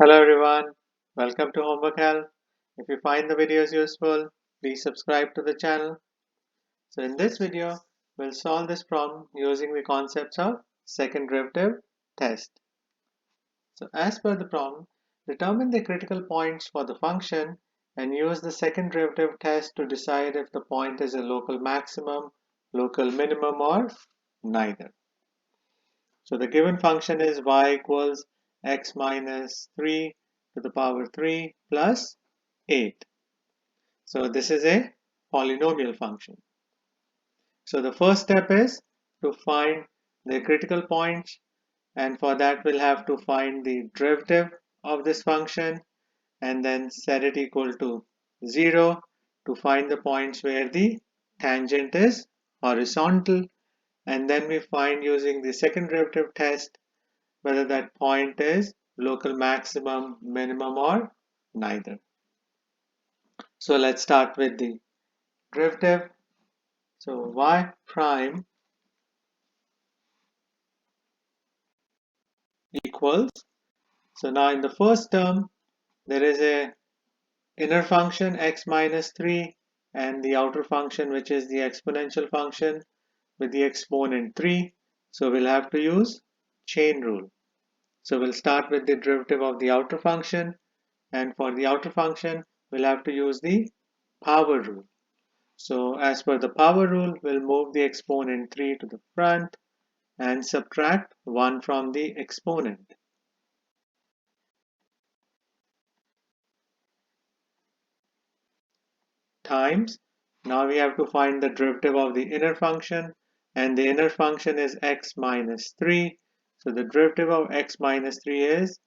Hello everyone, welcome to Homework Help. If you find the videos useful, please subscribe to the channel. So in this video, we'll solve this problem using the concepts of second derivative test. So as per the problem, determine the critical points for the function and use the second derivative test to decide if the point is a local maximum, local minimum or neither. So the given function is y equals x minus 3 to the power 3 plus 8. So this is a polynomial function. So the first step is to find the critical points, and for that we'll have to find the derivative of this function and then set it equal to 0 to find the points where the tangent is horizontal, and then we find using the second derivative test whether that point is local maximum, minimum or neither. So let's start with the derivative. So y prime equals, so now in the first term there is a inner function x minus 3 and the outer function which is the exponential function with the exponent 3. So we'll have to use chain rule. So we'll start with the derivative of the outer function, and for the outer function we'll have to use the power rule. So as per the power rule, we'll move the exponent 3 to the front and subtract 1 from the exponent. Times, now we have to find the derivative of the inner function, and the inner function is x minus 3. So the derivative of x minus 3 is,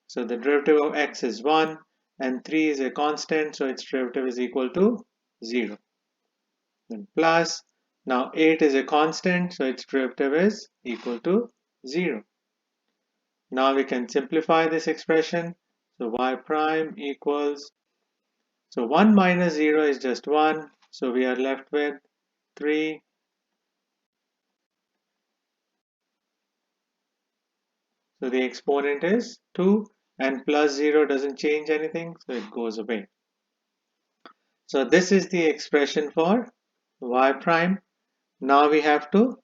so the derivative of x is 1 and 3 is a constant, so its derivative is equal to 0. Then plus, now 8 is a constant, so its derivative is equal to 0. Now we can simplify this expression. So y prime equals, so 1 minus 0 is just 1. So we are left with 3. So the exponent is 2 and plus 0 doesn't change anything. So it goes away. So this is the expression for y prime. Now we have to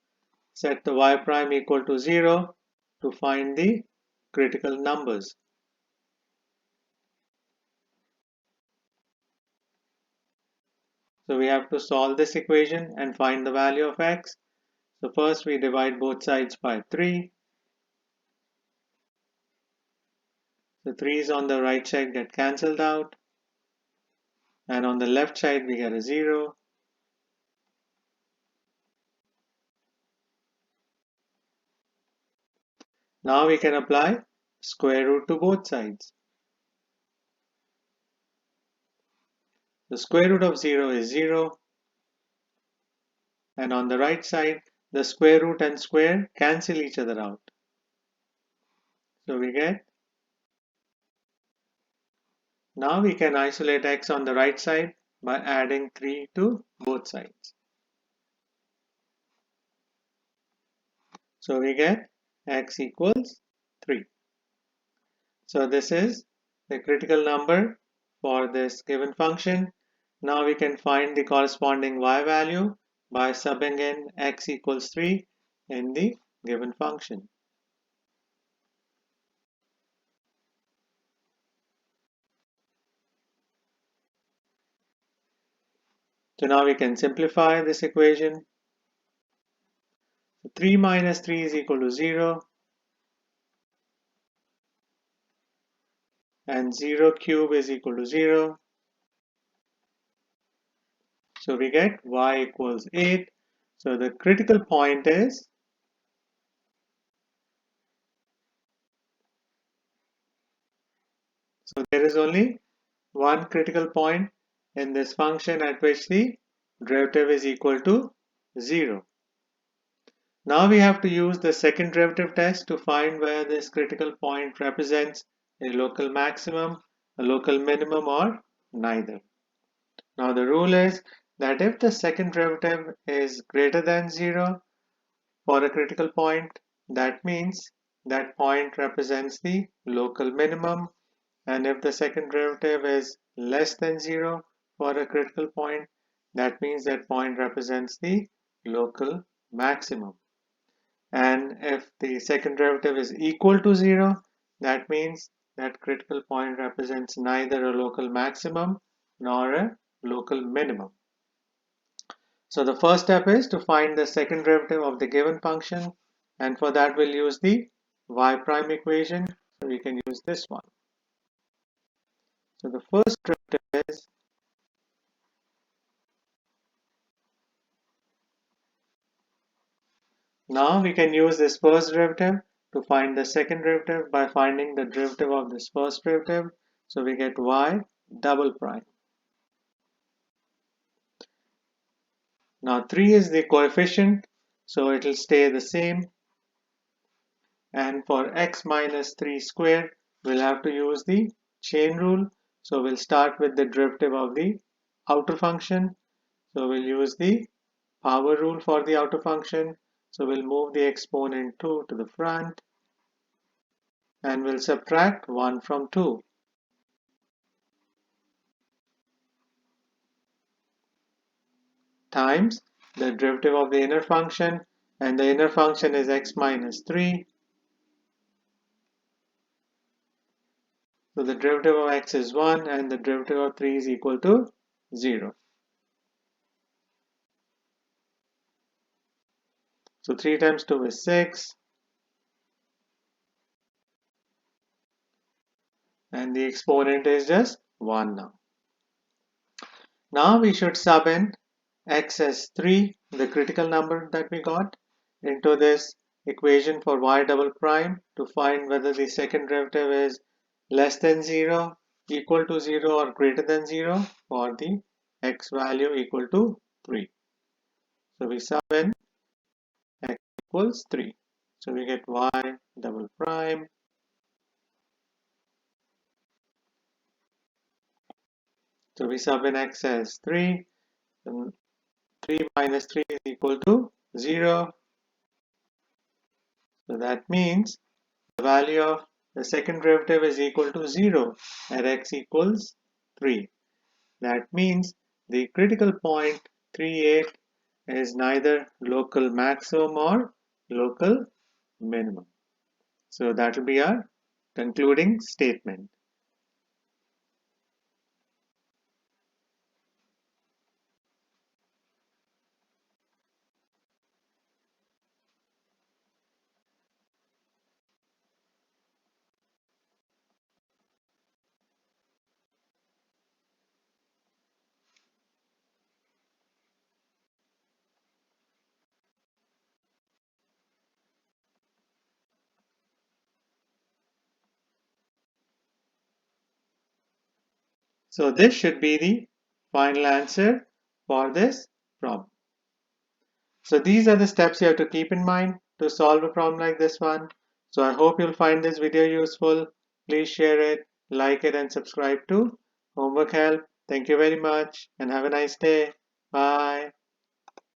set the y prime equal to 0 to find the critical numbers. So we have to solve this equation and find the value of x. So first we divide both sides by 3. The 3's on the right side get cancelled out, and on the left side we get a 0. Now we can apply square root to both sides. The square root of 0 is 0, and on the right side the square root and square cancel each other out. So we get, now we can isolate x on the right side by adding 3 to both sides. So we get x equals 3. So this is the critical number for this given function. Now we can find the corresponding y value by subbing in x equals 3 in the given function. So now we can simplify this equation. 3 minus 3 is equal to 0, and 0 cube is equal to 0. So we get y equals 8. So the critical point is, so there is only one critical point in this function at which the derivative is equal to 0. Now we have to use the second derivative test to find where this critical point represents a local maximum, a local minimum or neither. Now the rule is that if the second derivative is greater than 0 for a critical point, that means that point represents the local minimum, and if the second derivative is less than 0 for a critical point, that means that point represents the local maximum. And if the second derivative is equal to 0, that means that critical point represents neither a local maximum nor a local minimum. So the first step is to find the second derivative of the given function, and for that we'll use the y prime equation. So we can use this one. So the first derivative is now we can use this first derivative to find the second derivative by finding the derivative of this first derivative. So we get y double prime. Now 3 is the coefficient, so it will stay the same. And for x minus 3 squared, we'll have to use the chain rule. So we'll start with the derivative of the outer function. So we'll use the power rule for the outer function. So we'll move the exponent 2 to the front, and we'll subtract 1 from 2. Times the derivative of the inner function, and the inner function is x minus 3. So the derivative of x is 1 and the derivative of 3 is equal to 0. So 3 times 2 is 6, and the exponent is just 1 now. Now we should sub in x as 3, the critical number that we got, into this equation for y double prime to find whether the second derivative is less than 0, equal to 0 or greater than 0 for the x value equal to 3. So we sub in x equals 3. So we get y double prime So we sub in x as 3, and 3 minus 3 is equal to 0. So that means the value of the second derivative is equal to 0 at x equals 3. That means the critical point 38 is neither local maximum or local minimum. So that will be our concluding statement. So this should be the final answer for this problem. So these are the steps you have to keep in mind to solve a problem like this one. So I hope you'll find this video useful. Please share it, like it, and subscribe to Homework Help. Thank you very much and have a nice day. Bye.